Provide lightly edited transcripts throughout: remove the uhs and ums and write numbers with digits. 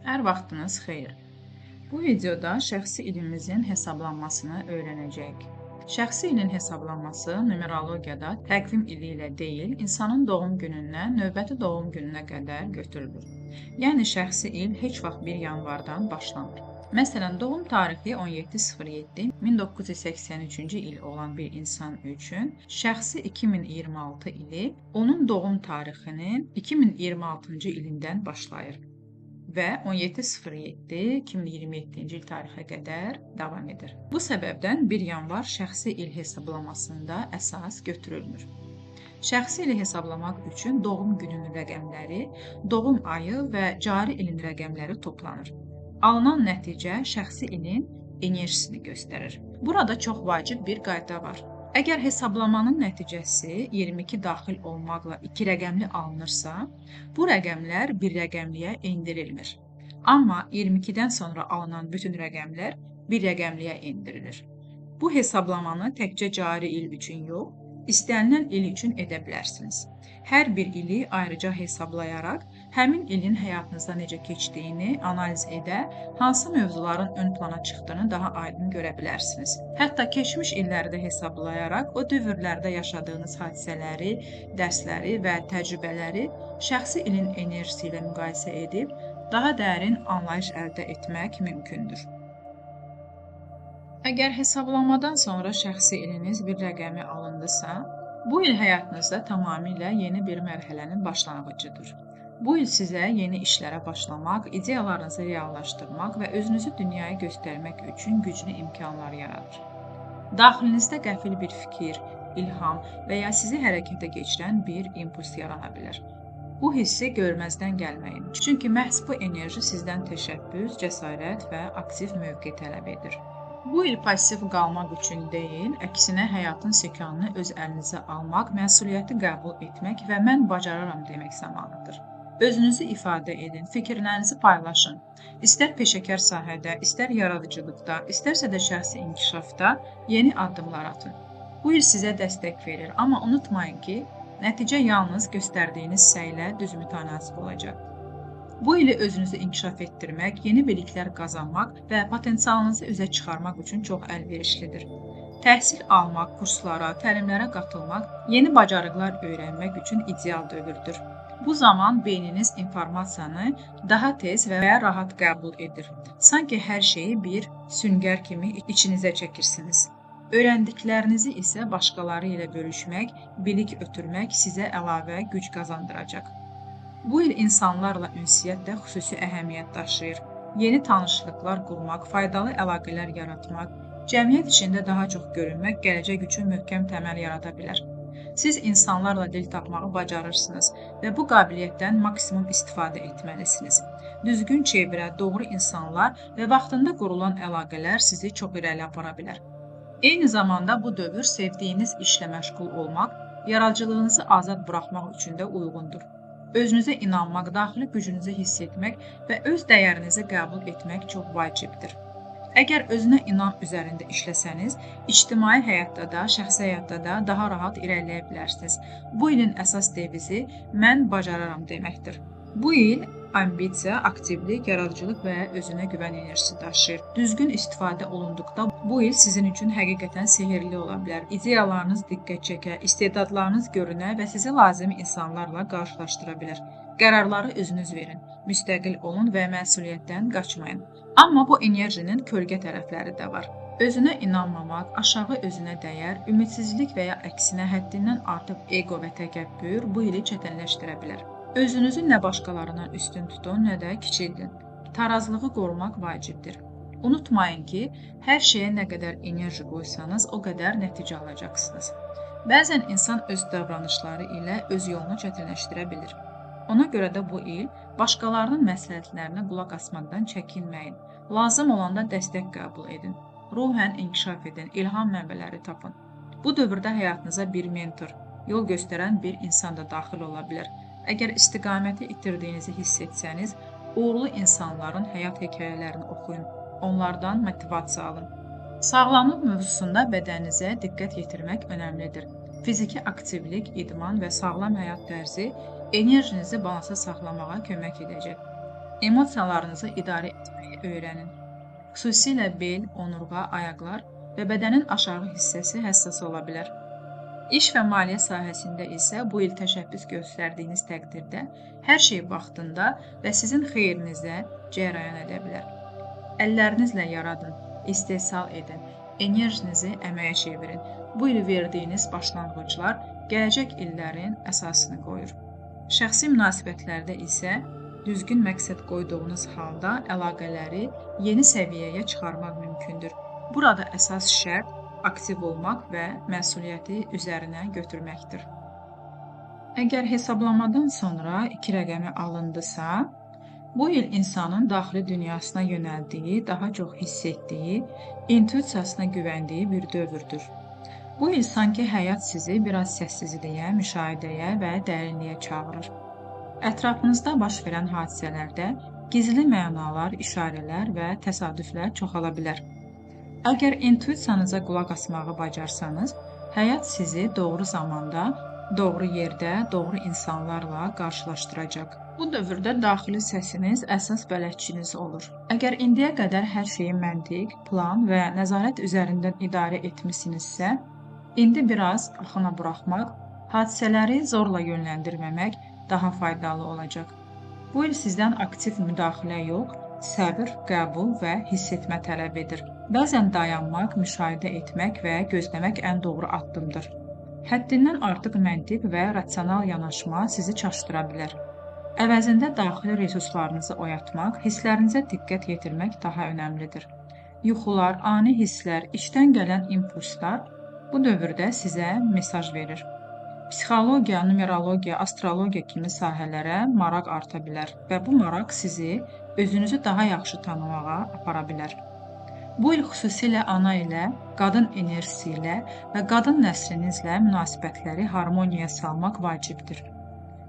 Hər vaxtınız xeyir. Bu videoda şəxsi ilimizin hesablanmasını öyrənəcəyik. Şəxsi ilin hesablanması numerologiyada təqvim ili ilə deyil, insanın doğum günündən növbəti doğum gününə qədər götürülür. Yəni şəxsi il heç vaxt 1 yanvardan başlamır. Məsələn, doğum tarixi 17.07.1983-cü il olan bir insan üçün şəxsi 2026 ili onun doğum tarixinin 2026-cı ilindən başlayır və 17.07.2027-ci il tarixə qədər davam edir. Bu səbəbdən 1 yanvar şəxsi il hesablamasında əsas götürülmür. Şəxsi ili hesablamaq üçün doğum gününün rəqəmləri, doğum ayı və cari ilin rəqəmləri toplanır. Alınan nəticə şəxsi ilin enerjisini göstərir. Burada çox vacib bir qayda var. Əgər hesablamanın nəticəsi 22 daxil olmaqla 2 rəqəmli alınırsa, bu rəqəmlər bir rəqəmliyə endirilmir. Amma 22-dən sonra alınan bütün rəqəmlər bir rəqəmliyə endirilir. Bu hesablamanı təkcə cari il üçün yox, istənilən il üçün edə bilərsiniz. Hər bir ili ayrıca hesablayaraq, həmin ilin həyatınızda necə keçdiyini analiz edə, hansı mövzuların ön plana çıxdığını daha aydın görə bilərsiniz. Hətta keçmiş illəri də hesablayaraq, o dövrlərdə yaşadığınız hadisələri, dərsləri və təcrübələri şəxsi ilin enerjisi ilə müqayisə edib, daha dərin anlayış əldə etmək mümkündür. Əgər hesablamadan sonra şəxsi iliniz bir rəqəmi alındısa, bu il həyatınızda tamamilə yeni bir mərhələnin başlanğıcıdır. Bu il sizə yeni işlərə başlamaq, ideyalarınızı reallaşdırmaq və özünüzü dünyaya göstərmək üçün güclü imkanlar yaradır. Daxilinizdə qəfil bir fikir, ilham və ya sizi hərəkətə keçirən bir impuls yarana bilər. Bu hissi görməzdən gəlməyin, çünki məhz bu enerji sizdən təşəbbüs, cəsarət və aktiv mövqe tələb edir. Bu il pasiv qalmaq üçün deyil, əksinə həyatın sükanını öz əlinizə almaq, məsuliyyəti qəbul etmək və mən bacararam demək zamanıdır. Özünüzü ifadə edin, fikirlərinizi paylaşın. İstər peşəkar sahədə, istər yaradıcılıqda, istərsə də şəxsi inkişafda yeni addımlar atın. Bu il sizə dəstək verir, amma unutmayın ki, nəticə yalnız göstərdiyiniz səylə düz mütənasib olacaq. Bu ili özünüzü inkişaf etdirmək, yeni biliklər qazanmaq və potensialınızı üzə çıxarmaq üçün çox əlverişlidir. Təhsil almaq, kurslara, təlimlərə qatılmaq, yeni bacarıqlar öyrənmək üçün ideal dövrdür. Bu zaman beyniniz informasiyanı daha tez və rahat qəbul edir. Sanki hər şeyi bir süngər kimi içinizə çəkirsiniz. Öyrəndiklərinizi isə başqaları ilə bölüşmək, bilik ötürmək sizə əlavə güc qazandıracaq. Bu il insanlarla ünsiyyət də xüsusi əhəmiyyət daşıyır. Yeni tanışlıqlar qurmaq, faydalı əlaqələr yaratmaq, cəmiyyət içində daha çox görünmək gələcək üçün möhkəm təməl yarada bilər. Siz insanlarla dil tapmağı bacarırsınız və bu qabiliyyətdən maksimum istifadə etməlisiniz. Düzgün çevrə, doğru insanlar və vaxtında qurulan əlaqələr sizi çox irəli apara bilər. Eyni zamanda bu dövr sevdiyiniz işlə məşğul olmaq, yaradıcılığınızı azad buraxmaq üçün də uyğundur. Özünüzə inanmaq, daxili gücünüzü hiss etmək və öz dəyərinizi qəbul etmək çox vacibdir. Əgər özünə inam üzərində işləsəniz, ictimai həyatda da, şəxsi həyatda da daha rahat irəliləyə bilərsiniz. Bu ilin əsas devizi mən bacararam deməkdir. Bu il ambisiya, aktivlik, yaradıcılıq və özünə güvən enerjisi daşıyır. Düzgün istifadə olunduqda bu il sizin üçün həqiqətən sehirli ola bilər. İdeyalarınız diqqət çəkə, istedadlarınız görünə və sizi lazımi insanlarla qarşılaşdıra bilər. Qərarları özünüz verin, müstəqil olun və məsuliyyətdən qaçmayın. Amma bu enerjinin kölgə tərəfləri də var. Özünə inanmamaq, aşağı özünə dəyər, ümidsizlik və ya əksinə həddindən artıq ego və təkəbbür bu ili çətinləşdirə bilər. Özünüzü nə başqalarından üstün tutun, nə də kiçildin. Tarazlığı qorumaq vacibdir. Unutmayın ki, hər şeyə nə qədər enerji qoysanız, o qədər nəticə alacaqsınız. Bəzən insan öz davranışları ilə öz yolunu çətinləşdirə bilir. Ona görə də bu il başqalarının məsləhətlərinə qulaq asmaqdan çəkinməyin. Lazım olanda dəstək qəbul edin. Ruhən inkişaf edin, ilham mənbələri tapın. Bu dövrdə həyatınıza bir mentor, yol göstərən bir insan da daxil ola bilər. Əgər istiqaməti itirdiyinizi hiss etsəniz, uğurlu insanların həyat hekayələrini oxuyun, onlardan motivasiya alın. Sağlamlıq mövzusunda bədəninizə diqqət yetirmək önəmlidir. Fiziki aktivlik, idman və sağlam həyat tərzi enerjinizi balansa saxlamağa kömək edəcək. Emosiyalarınızı idarə etməyi öyrənin. Xüsusilə bel, onurğa, ayaqlar və bədənin aşağı hissəsi həssas ola bilər. İş və maliyyə sahəsində isə bu il təşəbbüs göstərdiyiniz təqdirdə hər şey vaxtında və sizin xeyrinizə cərəyan edə bilər. Əllərinizlə yaradın, istehsal edin, enerjinizi əməyə çevirin. Bu il verdiyiniz başlanğıclar gələcək illərin əsasını qoyur. Şəxsi münasibətlərdə isə düzgün məqsəd qoyduğunuz halda əlaqələri yeni səviyyəyə çıxarmaq mümkündür. Burada əsas şərt aktiv olmaq və məsuliyyəti üzərinə götürməkdir. Əgər hesablamadan sonra 2 rəqəmi alındısa, bu il insanın daxili dünyasına yönəldiyi, daha çox hiss etdiyi, intuisiyasına güvəndiyi bir dövrdür. Bu il sanki həyat sizi biraz səssizliyə, müşahidəyə və dərinliyə çağırır. Ətrafınızda baş verən hadisələrdə gizli mənalar, işarələr və təsadüflər çoxala bilər. Əgər intuisiyanıza qulaq asmağı bacarsanız, həyat sizi doğru zamanda, doğru yerdə, doğru insanlarla qarşılaşdıracaq. Bu dövrdə daxili səsiniz əsas bələdçiniz olur. Əgər indiyə qədər hər şeyi məntiq, plan və nəzarət üzərindən idarə etmisinizsə, indi biraz axına buraxmaq, hadisələri zorla yönləndirməmək daha faydalı olacaq. Bu il sizdən aktiv müdaxilə yox, səbr, qəbul və hiss etmə tələb edir. Bəzən dayanmaq, müşahidə etmək və gözləmək ən doğru addımdır. Həddindən artıq məntiq və rasional yanaşma sizi çaşdıra bilər. Əvəzində daxili resurslarınızı oyatmaq, hisslərinizə diqqət yetirmək daha önəmlidir. Yuxular, ani hisslər, içdən gələn impulslar bu dövrdə sizə mesaj verir. Psixologiya, numerologiya, astrologiya kimi sahələrə maraq arta bilər və bu maraq sizi özünüzü daha yaxşı tanımağa apara bilər. Bu il xüsusilə ana ilə, qadın enerjisi ilə və qadın nəslinizlə münasibətləri harmoniyaya salmaq vacibdir.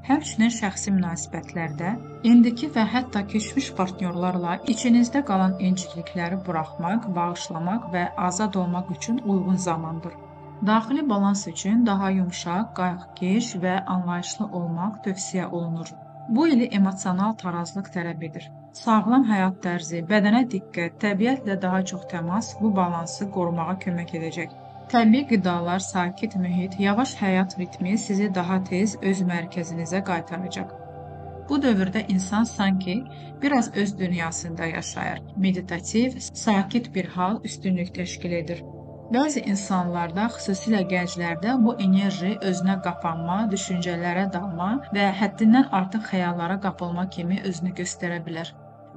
Həmçinin şəxsi münasibətlərdə indiki və hətta keçmiş partnyorlarla içinizdə qalan inciklikləri buraxmaq, bağışlamaq və azad olmaq üçün uyğun zamandır. Daxili balans üçün daha yumşaq, qayğıkeş və anlayışlı olmaq tövsiyə olunur. Bu ili emosional tarazlıq tələb edir. Sağlam həyat tərzi, bədənə diqqət, təbiətlə daha çox təmas bu balansı qorumağa kömək edəcək. Təbii qidalar, sakit mühit, yavaş həyat ritmi sizi daha tez öz mərkəzinizə qaytaracaq. Bu dövrdə insan sanki biraz öz dünyasında yaşayır. Meditativ, sakit bir hal üstünlük təşkil edir. Bəzi insanlarda, xüsusilə gənclərdə bu enerji özünə qapanma, düşüncələrə dalma və həddindən artıq xəyallara qapılma kimi özünü göstərə bilər.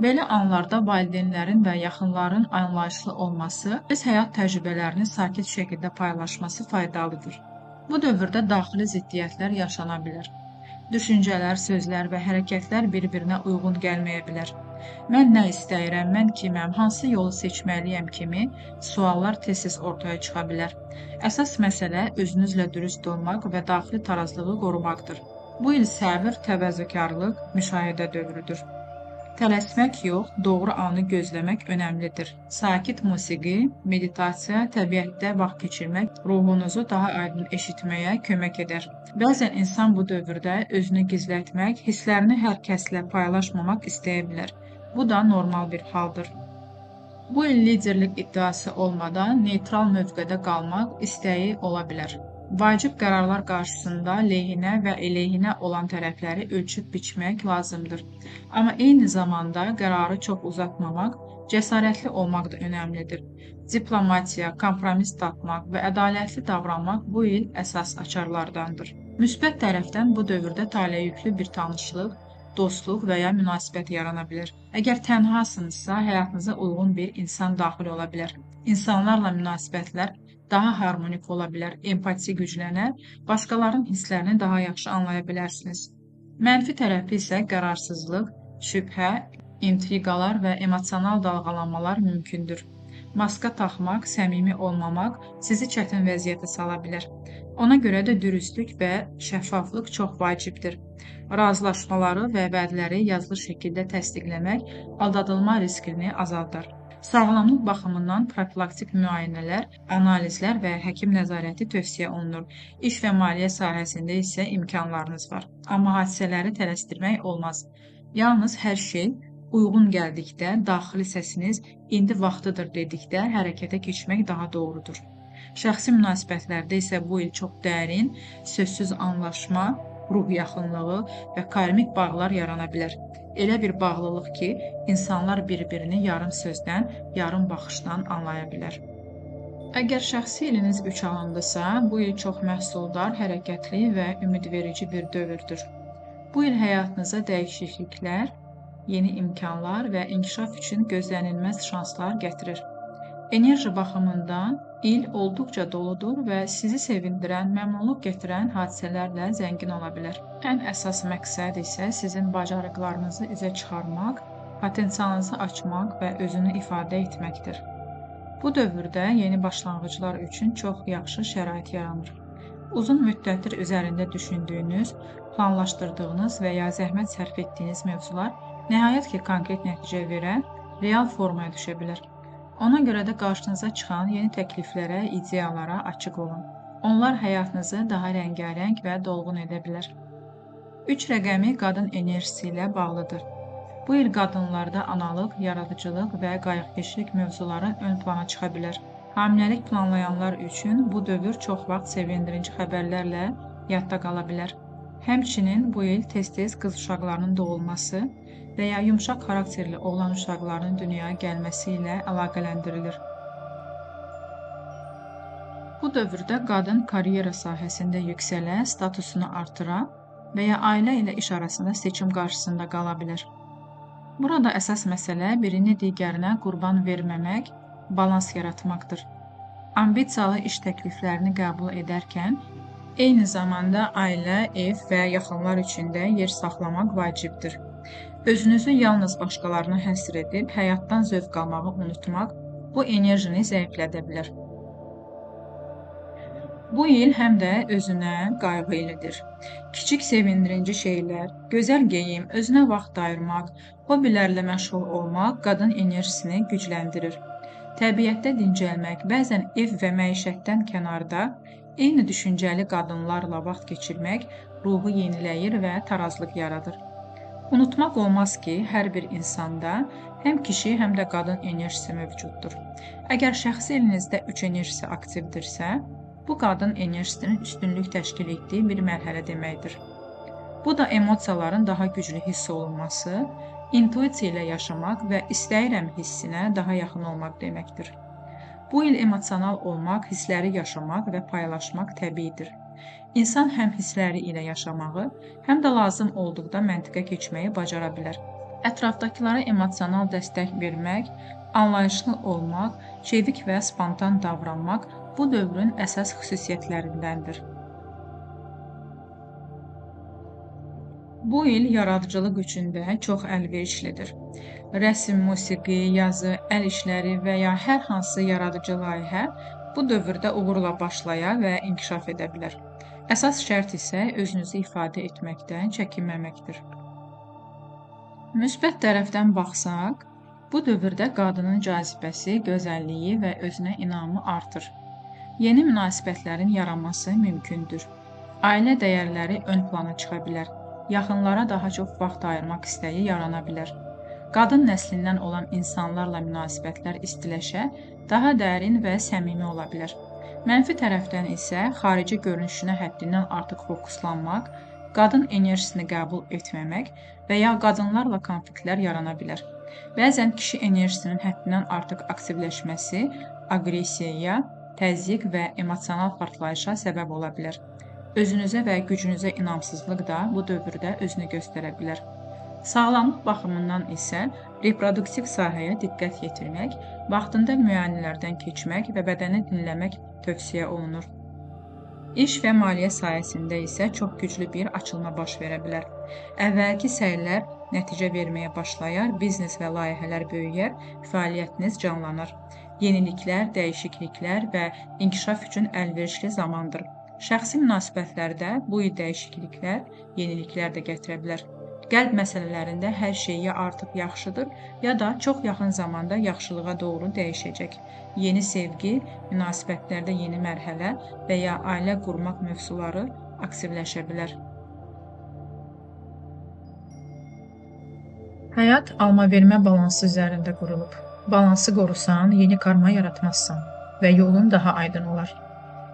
Belə anlarda valideynlərin və yaxınların anlayışlı olması, öz həyat təcrübələrini sakit şəkildə paylaşması faydalıdır. Bu dövrdə daxili ziddiyyətlər yaşana bilər. Düşüncələr, sözlər və hərəkətlər bir-birinə uyğun gəlməyə bilər. Mən nə istəyirəm, mən kiməm, hansı yolu seçməliyəm kimi suallar tez-tez ortaya çıxa bilər. Əsas məsələ özünüzlə dürüst olmaq və daxili tarazlığı qorumaqdır. Bu il səbr, təvəzzökarlıq, müşahidə dövrüdür. Tələsmək yox, doğru anı gözləmək önəmlidir. Sakit musiqi, meditasiya, təbiətdə vaxt keçirmək ruhunuzu daha aydın eşitməyə kömək edər. Bəzən insan bu dövrdə özünü gizlətmək, hisslərini hər kəslə paylaşmamaq istəyə bilər. Bu da normal bir haldır. Bu il liderlik iddiası olmadan neytral mövqedə qalmaq istəyi ola bilər. Vacib qərarlar qarşısında lehinə və əleyhinə olan tərəfləri ölçüb biçmək lazımdır. Amma eyni zamanda qərarı çox uzatmamaq, cəsarətli olmaq da önəmlidir. Diplomatiya, kompromis tapmaq və ədalətli davranmaq bu il əsas açarlardandır. Müsbət tərəfdən bu dövrdə taleyyüklü bir tanışlıq, dostluq və ya münasibət yarana bilər. Əgər tənhasınızsa, həyatınıza uyğun bir insan daxil ola bilər. İnsanlarla münasibətlər daha harmonik ola bilər, empati güclənər, başqalarının hisslərini daha yaxşı anlaya bilərsiniz. Mənfi tərəfi isə qərarsızlıq, şübhə, intriqalar və emosional dalğalanmalar mümkündür. Maska taxmaq, səmimi olmamaq sizi çətin vəziyyətə sala bilər. Ona görə də dürüstlük və şəffaflıq çox vacibdir. Razılaşmaları və vədləri yazılı şəkildə təsdiqləmək aldadılma riskini azaldar. Sağlamlıq baxımından profilaktik müayinələr, analizlər və həkim nəzarəti tövsiyə olunur. İş və maliyyə sahəsində isə imkanlarınız var. Amma hadisələri tələsdirmək olmaz. Yalnız hər şey uyğun gəldikdə, daxili səsiniz indi vaxtıdır dedikdə hərəkətə keçmək daha doğrudur. Şəxsi münasibətlərdə isə bu il çox dərin, sözsüz anlaşma, ruh yaxınlığı və karmik bağlar yarana bilər. Elə bir bağlılıq ki, insanlar bir-birini yarım sözdən, yarım baxışdan anlaya bilər. Əgər şəxsi iliniz 3 alındısa, bu il çox məhsuldar, hərəkətli və ümidverici bir dövrdür. Bu il həyatınıza dəyişikliklər, yeni imkanlar və inkişaf üçün gözlənilməz şanslar gətirir. Enerji baxımından il olduqca doludur və sizi sevindirən, məmnunluq gətirən hadisələrlə zəngin ola bilər. Ən əsas məqsəd isə sizin bacarıqlarınızı üzə çıxarmaq, potensialınızı açmaq və özünü ifadə etməkdir. Bu dövrdə yeni başlanğıclar üçün çox yaxşı şərait yaranır. Uzun müddətdir üzərində düşündüyünüz, planlaşdırdığınız və ya zəhmət sərf etdiyiniz mövzular nəhayət ki, konkret nəticə verən, real formaya düşə bilər. Ona görə də qarşınıza çıxan yeni təkliflərə, ideyalara açıq olun. Onlar həyatınızı daha rəngarəng və dolğun edə bilər. 3 rəqəmi qadın enerjisi ilə bağlıdır. Bu il qadınlarda analıq, yaradıcılıq və qayğıkeşlik mövzuları ön plana çıxa bilər. Hamiləlik planlayanlar üçün bu dövr çox vaxt sevindirici xəbərlərlə yadda qala bilər. Həmçinin bu il tez-tez qız uşaqlarının doğulması və ya yumşaq xarakterli oğlan uşaqlarının dünyaya gəlməsi ilə əlaqələndirilir. Bu dövrdə qadın karyera sahəsində yüksələ, statusunu artıra və ya ailə ilə iş arasında seçim qarşısında qala bilər. Burada əsas məsələ birini digərinə qurban verməmək, balans yaratmaqdır. Ambisiyalı iş təkliflərini qəbul edərkən, eyni zamanda ailə, ev və yaxınlar üçün də yer saxlamaq vacibdir. Özünüzü yalnız başqalarına həsr edib, həyatdan zövq almağı unutmaq bu enerjini zəiflədə bilər. Bu il həm də özünə qayğı ilidir. Kiçik sevindirici şeylər, gözəl geyim, özünə vaxt ayırmaq, hobilərlə məşğul olmaq qadın enerjisini gücləndirir. Təbiətdə dincəlmək, bəzən ev və məişətdən kənarda eyni düşüncəli qadınlarla vaxt keçirmək ruhu yeniləyir və tarazlıq yaradır. Unutmaq olmaz ki, hər bir insanda həm kişi, həm də qadın enerjisi mövcuddur. Əgər şəxsi elinizdə 3 enerjisi aktivdirsə, bu qadın enerjisinin üstünlük təşkil etdiyi bir mərhələ deməkdir. Bu da emosiyaların daha güclü hiss olunması, intuisiya ilə yaşamaq və istəyirəm hissinə daha yaxın olmaq deməkdir. Bu il emosional olmaq, hissləri yaşamaq və paylaşmaq təbiidir. İnsan həm hissləri ilə yaşamağı, həm də lazım olduqda məntiqə keçməyi bacara bilər. Ətrafdakılara emosional dəstək vermək, anlayışlı olmaq, çevik və spontan davranmaq bu dövrün əsas xüsusiyyətlərindəndir. Bu il yaradıcılıq üçün də çox əlverişlidir. Rəsm, musiqi, yazı, əl işləri və ya hər hansı yaradıcı layihə bu dövrdə uğurla başlaya və inkişaf edə bilər. Əsas şərt isə özünüzü ifadə etməkdən çəkinməməkdir. Müsbət tərəfdən baxsaq, bu dövrdə qadının cazibəsi, gözəlliyi və özünə inamı artır. Yeni münasibətlərin yaranması mümkündür. Ailə dəyərləri ön plana çıxa bilər. Yaxınlara daha çox vaxt ayırmaq istəyi yarana bilər. Qadın nəslindən olan insanlarla münasibətlər istiləşə, daha dərin və səmimi ola bilər. Mənfi tərəfdən isə xarici görünüşünə həddindən artıq fokuslanmaq, qadın enerjisini qəbul etməmək və ya qadınlarla konfliktlər yarana bilər. Bəzən kişi enerjisinin həddindən artıq aktivləşməsi aqressiyaya, təzyiq və emosional partlayışa səbəb ola bilər. Özünüzə və gücünüzə inamsızlıq da bu dövrdə özünü göstərə bilər. Sağlamlıq baxımından isə reproduktiv sahəyə diqqət yetirmək, vaxtında müayinələrdən keçmək və bədəni dinləmək tövsiyə olunur. İş və maliyyə sahəsində isə çox güclü bir açılma baş verə bilər. Əvvəlki səylər nəticə verməyə başlayar, biznes və layihələr böyüyər, fəaliyyətiniz canlanır. Yeniliklər, dəyişikliklər və inkişaf üçün əlverişli zamandır. Şəxsi münasibətlərdə bu il dəyişikliklər, yeniliklər də gətirə bilər. Qəlb məsələlərində hər şey ya artıq yaxşıdır, ya da çox yaxın zamanda yaxşılığa doğru dəyişəcək. Yeni sevgi, münasibətlərdə yeni mərhələ və ya ailə qurmaq mövzuları aktivləşə bilər. Həyat alma-vermə balansı üzərində qurulub. Balansı qorusan, yeni karma yaratmazsan və yolun daha aydın olar.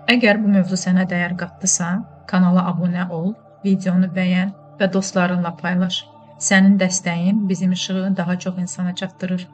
Əgər bu mövzu sənə dəyər qatdısa, kanala abunə ol, videonu bəyən və dostlarınla paylaş. Sənin dəstəyin bizim işığı daha çox insana çatdırır.